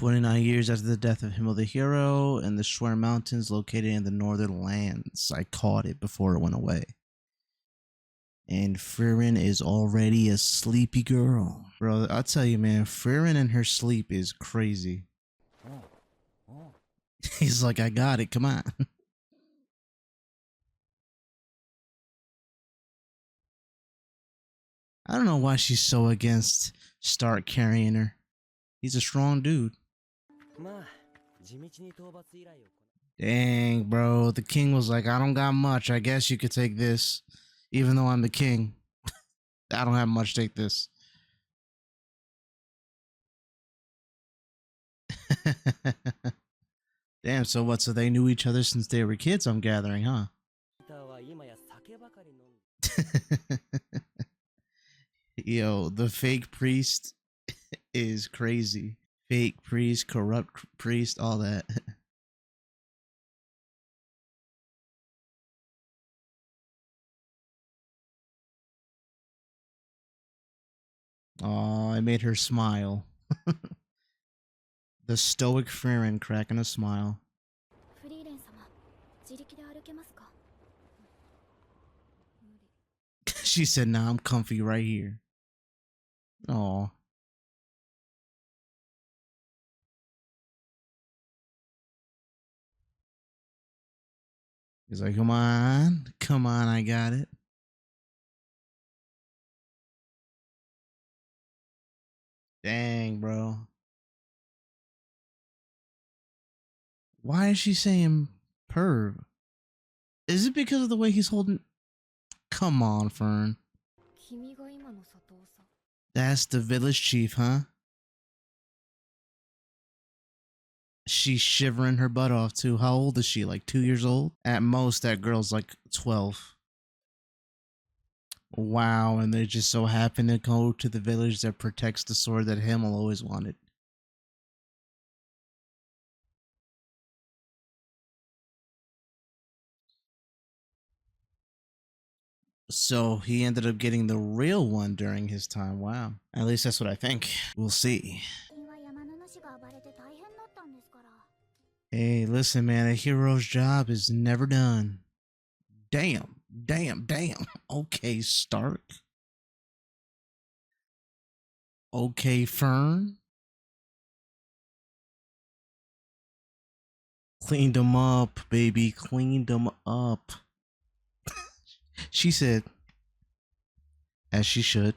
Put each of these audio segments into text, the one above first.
29 years after the death of Himmel the Hero in the Schwer Mountains located in the northern lands. I caught it before it went away. And Frieren is already a sleepy girl. Bro, I'll tell you, man, Frieren in her sleep is crazy. He's like, I got it, come on. I don't know why she's so against Stark carrying her. He's a strong dude. Dang, bro. The king was like, I don't got much. I guess you could take this. Even though I'm the king. I don't have much. Take this. Damn, so what? So they knew each other since they were kids, I'm gathering, huh? Yo, the fake priest is crazy. Fake priest, corrupt priest, all that. Oh, I made her smile. The stoic Frieren cracking a smile. She said, nah, I'm comfy right here. Aw. He's like, come on, I got it. Dang, bro. Why is she saying perv? Is it because of the way he's holding? Come on, Fern. That's the village chief, huh? She's shivering her butt off too. How old is she? Like 2 years old? At most, that girl's like 12. Wow, and they just so happen to go to the village that protects the sword that Himmel always wanted. So he ended up getting the real one during his time. Wow. At least that's what I think. We'll see. Hey, listen, man, a hero's job is never done. Damn. Okay, Stark. Okay, Fern. Cleaned him up, baby. Cleaned him up. She said, as she should.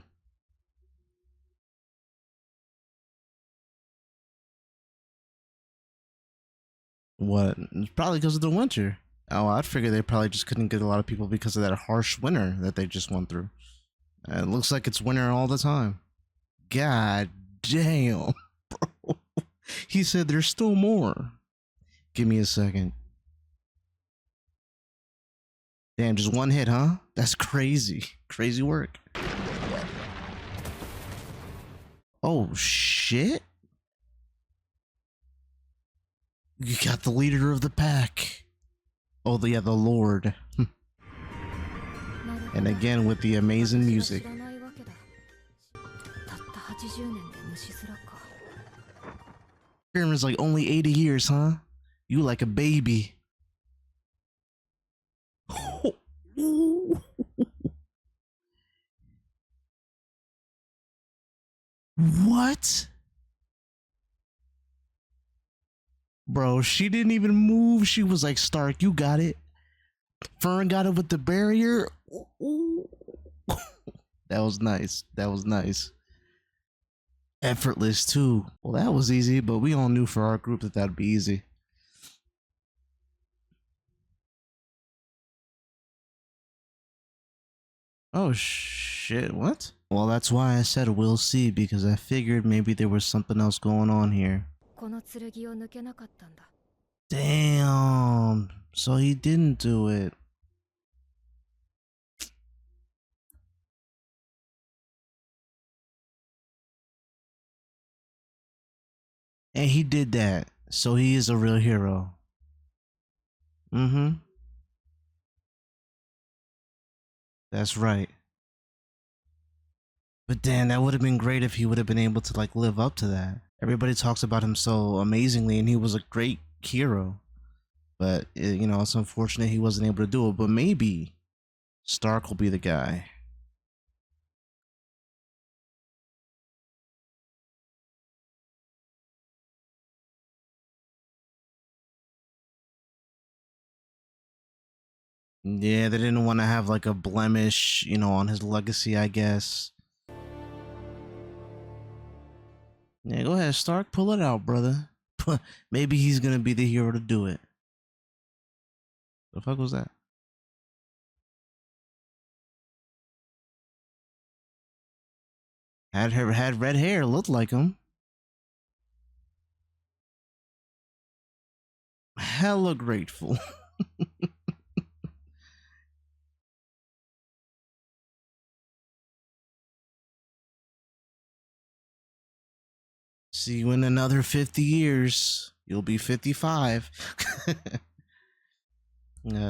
What? It's probably because of the winter. Oh, I'd figure they probably just couldn't get a lot of people because of that harsh winter that they just went through. It looks like it's winter all the time. God damn, bro. He said there's still more. Give me a second. Damn, just one hit, huh? That's crazy. Crazy work. Oh, shit. You got the leader of the pack. Oh, yeah, the Lord. And again with the amazing music. Frieren's like, only 80 years, huh? You like a baby. What? Bro, she didn't even move. She was like, Stark, you got it. Fern got it with the barrier. That was nice. That was nice. Effortless too. Well, that was easy, but we all knew for our group that that'd be easy. Oh shit, what? Well, that's why I said we'll see, because I figured maybe there was something else going on here. Damn, so he didn't do it. And he did that, so he is a real hero. Mm-hmm. That's right. But damn, that would have been great if he would have been able to like live up to that. Everybody talks about him so amazingly, and he was a great hero. But you know, it's unfortunate he wasn't able to do it. But maybe Stark will be the guy. Yeah, they didn't want to have like a blemish, you know, on his legacy, I guess. Yeah, go ahead, Stark, pull it out, brother. Maybe he's gonna be the hero to do it. The fuck was that? Had red hair, looked like him. Hella grateful. See you in another 50 years. You'll be 55.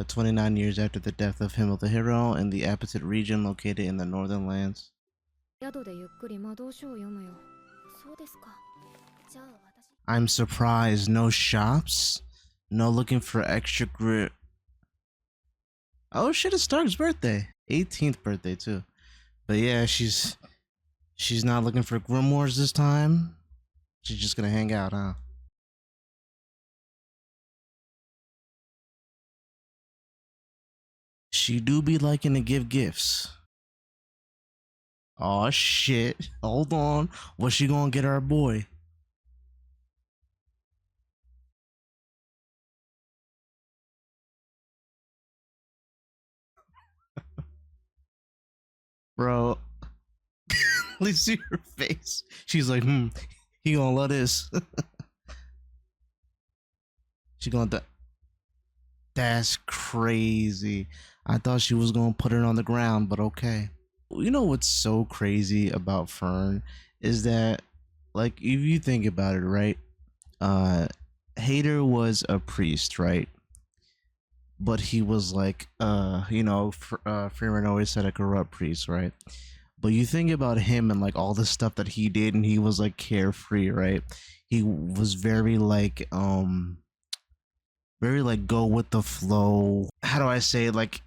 29 years after the death of Himmel the Hero in the Apatite region located in the northern lands. I'm surprised. No shops? No looking for extra grip. Oh shit, it's Stark's birthday. 18th birthday too. But yeah, she's not looking for grimoires this time. She's just gonna hang out, huh? She do be liking to give gifts. Oh shit. Hold on. What's she gonna get our boy? Bro, let me see her face. She's like, he gonna love this. She gonna that's crazy. I thought she was gonna put it on the ground, but okay. You know what's so crazy about Fern is that, like, if you think about it, right? Uh, Hader was a priest, right? But he was like, you know, Frieren always said a corrupt priest, right? But you think about him and like all the stuff that he did, and he was like carefree, right? He was very like go with the flow. How do I say it? Like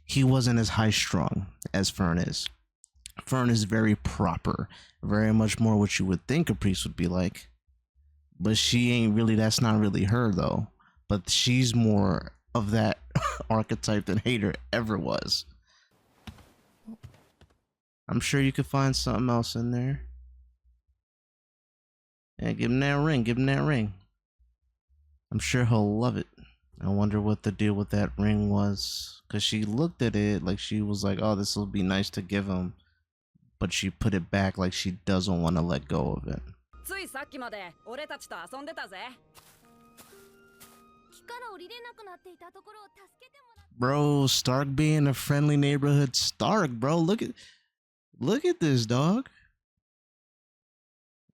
he wasn't as high strung as Fern is. Fern is very proper, very much more what you would think a priest would be like. But she ain't really, that's not really her though. But she's more of that archetype than Hater ever was. I'm sure you could find something else in there. Yeah, give him that ring, give him that ring. I'm sure he'll love it. I wonder what the deal with that ring was. Because she looked at it like she was like, oh, this will be nice to give him. But she put it back like she doesn't want to let go of it. Bro, Stark being a friendly neighborhood Stark, bro. Look at this, dog.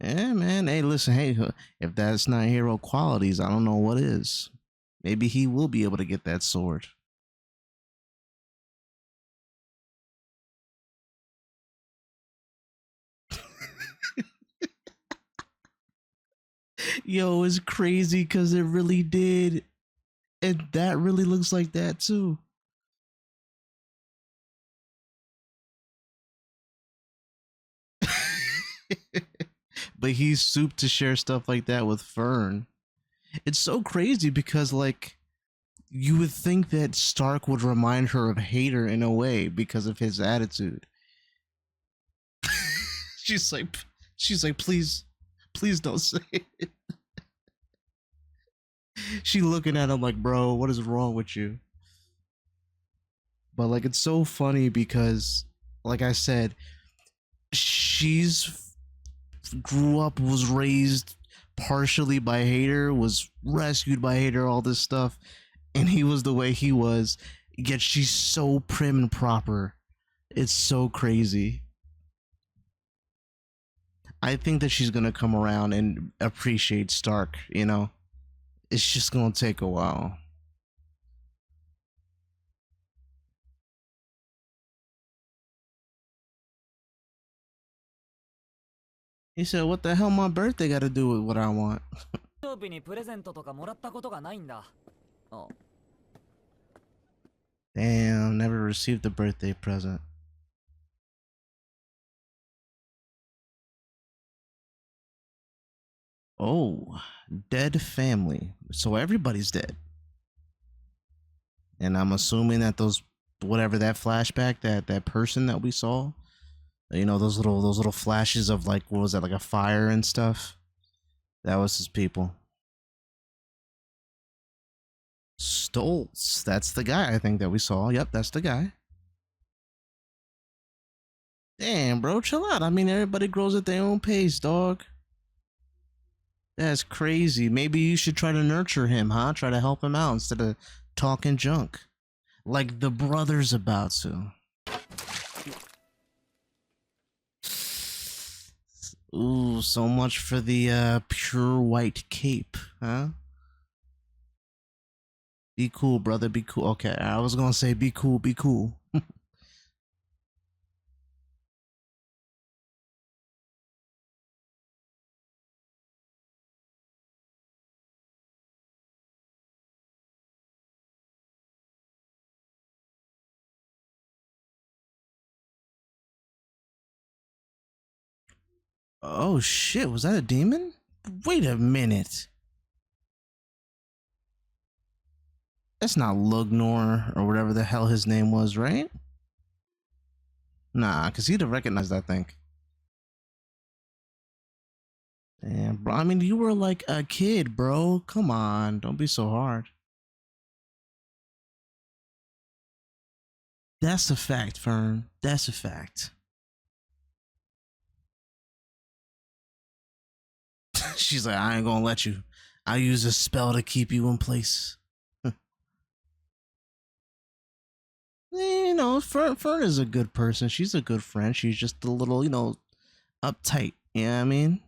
Yeah, man. Hey, listen, hey, if that's not hero qualities, I don't know what is. Maybe he will be able to get that sword. Yo, it's crazy because it really did. And that really looks like that too. But he's souped to share stuff like that with Fern. It's so crazy because like you would think that Stark would remind her of Hater in a way because of his attitude. she's like she's like, please don't say it. She looking at him like, bro, what is wrong with you? But like it's so funny because like I said, she's grew up, was raised partially by Hater, was rescued by Hater, all this stuff, and he was the way he was. Yet she's so prim and proper. It's so crazy. I think that she's gonna come around and appreciate Stark, you know? It's just gonna take a while. He said, what the hell my birthday got to do with what I want? 誕生日にプレゼントとかもらったことがないんだ。あ、Damn, never received a birthday present. Oh, dead family. So everybody's dead. And I'm assuming that those, whatever that flashback, that person that we saw, you know, those little flashes of like, what was that, like a fire and stuff? That was his people. Stoltz. That's the guy I think that we saw. Yep, that's the guy. Damn, bro, chill out. I mean, everybody grows at their own pace, dog. That's crazy. Maybe you should try to nurture him, huh? Try to help him out instead of talking junk. Like the brother's about to. Ooh, so much for the pure white cape, huh? Be cool, brother, be cool. Okay, I was gonna say be cool, be cool. Oh shit, was that a demon? Wait a minute. That's not Lugnor or whatever the hell his name was, right? Nah, because he'd have recognized, I think. Damn, bro. I mean, you were like a kid, bro. Come on. Don't be so hard. That's a fact, Fern. That's a fact. She's like, I ain't gonna let you. I'll use a spell to keep you in place. You know, Fern is a good person. She's a good friend. She's just a little, you know, uptight. You know what I mean?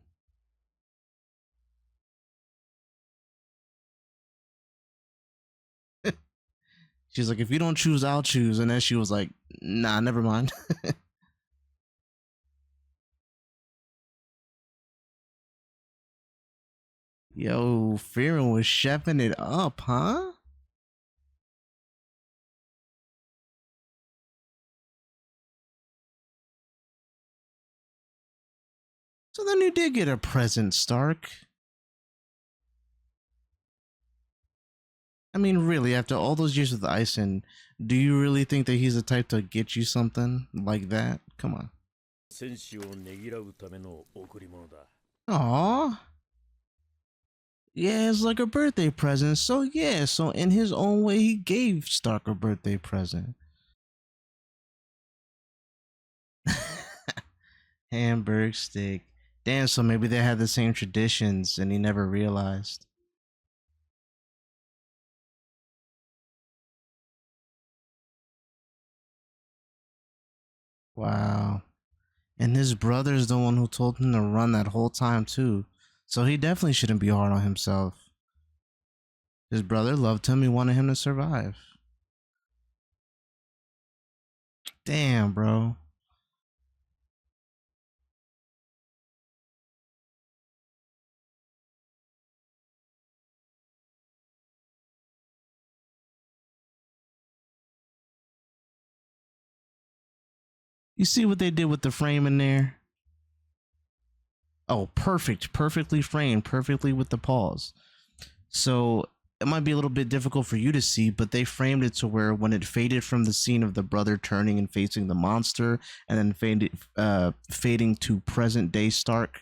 She's like, if you don't choose, I'll choose. And then she was like, nah, never mind. Yo, Frieren was chefing it up, huh? So then you did get a present, Stark. I mean, really, after all those years with Ison, do you really think that he's the type to get you something like that? Come on. 戦士をねぎらうための贈り物だ。Aww. Yeah, it's like a birthday present. So yeah, so in his own way, he gave Stark a birthday present. Hamburg steak. Damn, so maybe they had the same traditions and he never realized. Wow. And his brother's the one who told him to run that whole time too. So he definitely shouldn't be hard on himself. His brother loved him, he wanted him to survive. Damn, bro. You see what they did with the frame in there? Oh, perfect. Perfectly framed, perfectly with the pause. So it might be a little bit difficult for you to see, but they framed it to where when it faded from the scene of the brother turning and facing the monster, and then fading to present day Stark,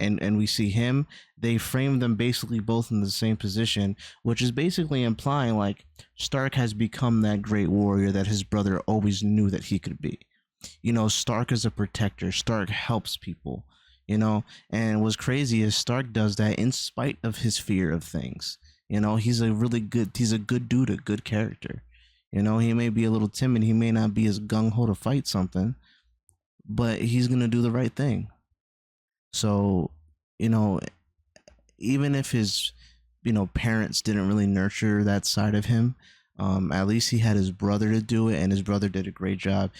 and we see him, they framed them basically both in the same position, which is basically implying like Stark has become that great warrior that his brother always knew that he could be. You know, Stark is a protector. Stark helps people, you know, and what's crazy is Stark does that in spite of his fear of things. You know, he's a good dude, a good character. You know, he may be a little timid, he may not be as gung ho to fight something, but he's gonna do the right thing. So, you know, even if his, you know, parents didn't really nurture that side of him, at least he had his brother to do it, and his brother did a great job.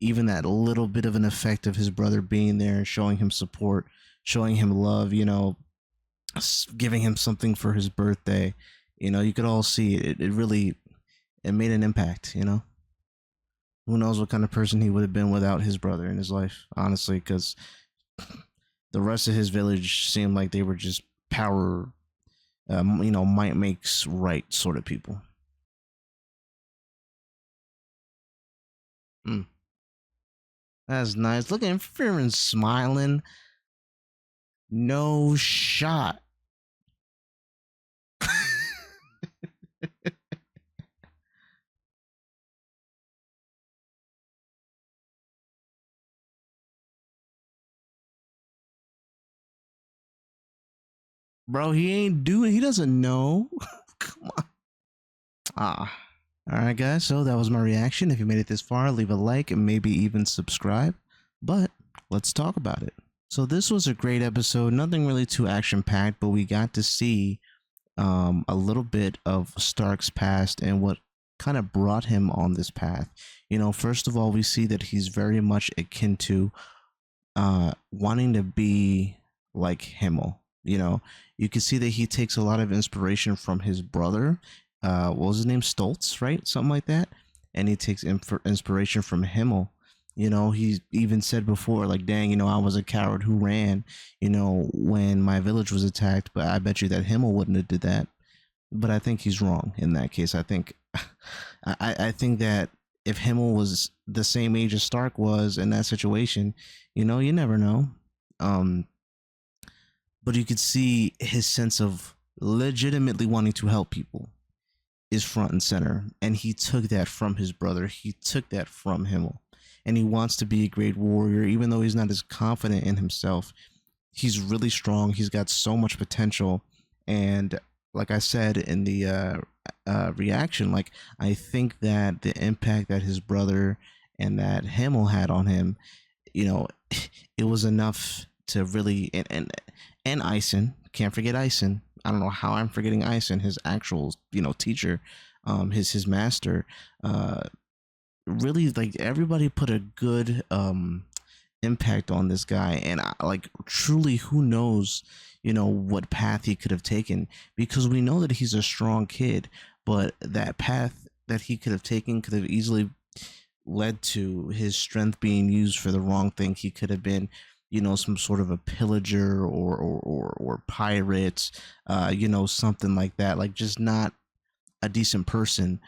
Even that little bit of an effect of his brother being there and showing him support showing him love, giving him something for his birthday. You could all see it. It really it made an impact. Who knows what kind of person he would have been without his brother in his life, honestly, because the rest of his village seemed like they were just power, might makes right sort of people. Mm, that's nice. Look at him, Frieren smiling. No shot. Bro, he doesn't know. Come on. Ah. Alright, guys, so that was my reaction. If you made it this far, leave a like and maybe even subscribe. But let's talk about it. So, this was a great episode. Nothing really too action packed, but we got to see a little bit of Stark's past and what kind of brought him on this path. First of all, we see that he's very much akin to wanting to be like Himmel. You can see that he takes a lot of inspiration from his brother. What was his name? Stoltz, right? Something like that. And he takes inspiration from Himmel. He even said before, like, dang, I was a coward who ran, when my village was attacked, but I bet you that Himmel wouldn't have did that. But I think he's wrong in that case. I think, I think that if Himmel was the same age as Stark was in that situation, you never know. But you could see his sense of legitimately wanting to help people is front and center, and he took that from his brother. He took that from Himmel, and he wants to be a great warrior, even though he's not as confident in himself. He's really strong. He's got so much potential, and like I said in the reaction, like, I think that the impact that his brother and that Himmel had on him, it was enough to really and Eisen, can't forget Eisen. I don't know how I'm forgetting Eisen, his actual teacher, his master. Really, like, everybody put a good impact on this guy, and like, truly, who knows what path he could have taken, because we know that he's a strong kid, but that path that he could have taken could have easily led to his strength being used for the wrong thing. He could have been some sort of a pillager or pirate, something like that, like, just not a decent person,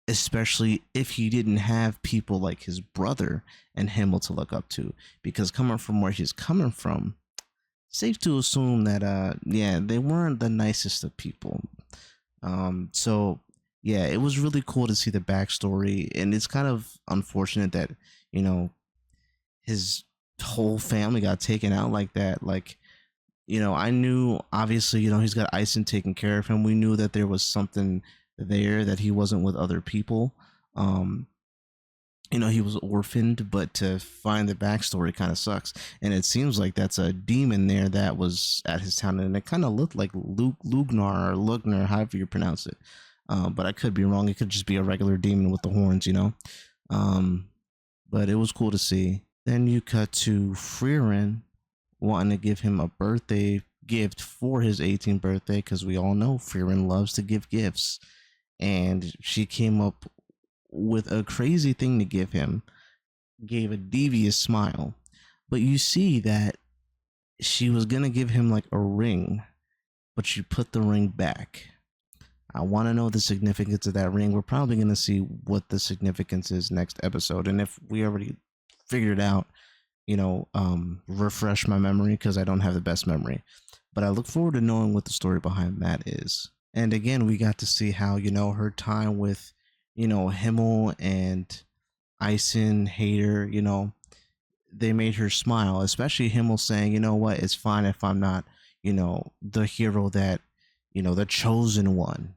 especially if he didn't have people like his brother and Himmel to look up to, because coming from where he's coming from, safe to assume that yeah, they weren't the nicest of people. So yeah, it was really cool to see the backstory, and it's kind of unfortunate that his whole family got taken out like that. Like, I knew, obviously, he's got Eisen taking care of him. We knew that there was something there, that he wasn't with other people. He was orphaned, but to find the backstory kind of sucks. And it seems like that's a demon there that was at his town, and it kind of looked like Lugnar or Lugnar, however you pronounce it. But I could be wrong. It could just be a regular demon with the horns, But it was cool to see. Then you cut to Frieren wanting to give him a birthday gift for his 18th birthday, because we all know Frieren loves to give gifts. And she came up with a crazy thing to give him, gave a devious smile. But you see that she was going to give him like a ring, but she put the ring back. I want to know the significance of that ring. We're probably going to see what the significance is next episode. And if we already figured it out, refresh my memory, because I don't have the best memory. But I look forward to knowing what the story behind that is. And again, we got to see how, her time with, Himmel and Eisen, Hater, they made her smile, especially Himmel saying, what, it's fine if I'm not, the hero that, the chosen one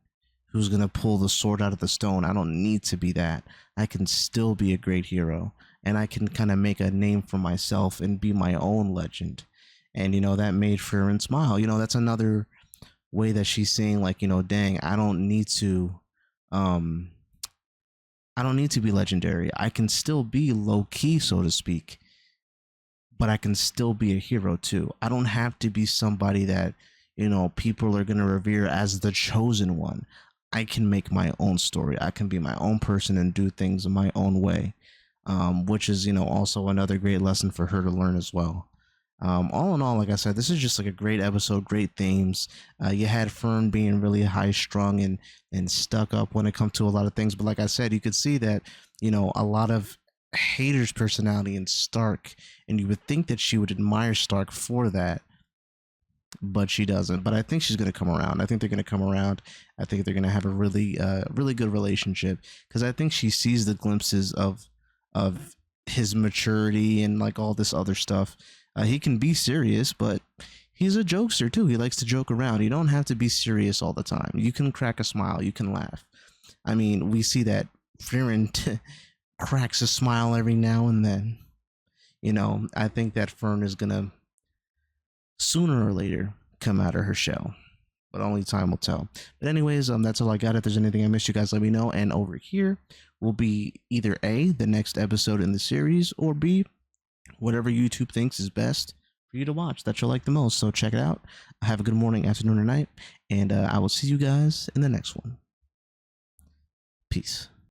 who's going to pull the sword out of the stone. I don't need to be that. I can still be a great hero, and I can kind of make a name for myself and be my own legend. And, that made Frieren smile. That's another way that she's saying, like, dang, I don't need to be legendary. I can still be low key, so to speak, but I can still be a hero too. I don't have to be somebody that, people are going to revere as the chosen one. I can make my own story. I can be my own person and do things in my own way, which is, also another great lesson for her to learn as well. All in all, like I said, this is just like a great episode, great themes. You had Fern being really high strung and stuck up when it comes to a lot of things. But like I said, you could see that, a lot of Hader's personality in Stark, and you would think that she would admire Stark for that, but she doesn't. But I think she's going to come around. I think they're going to come around. I think they're going to have a really good relationship, because I think she sees the glimpses of his maturity and like all this other stuff. He can be serious, but he's a jokester too. He likes to joke around. You don't have to be serious all the time. You can crack a smile. You can laugh. I mean, we see that Frieren cracks a smile every now and then. I think that Fern is going to sooner or later come out of her shell, but only time will tell. But anyways, that's all I got. If there's anything I missed, you guys let me know. And over here will be either A, the next episode in the series, or B, whatever YouTube thinks is best for you to watch that you'll like the most. So check it out. Have a good morning, afternoon, or night, and I will see you guys in the next one. Peace.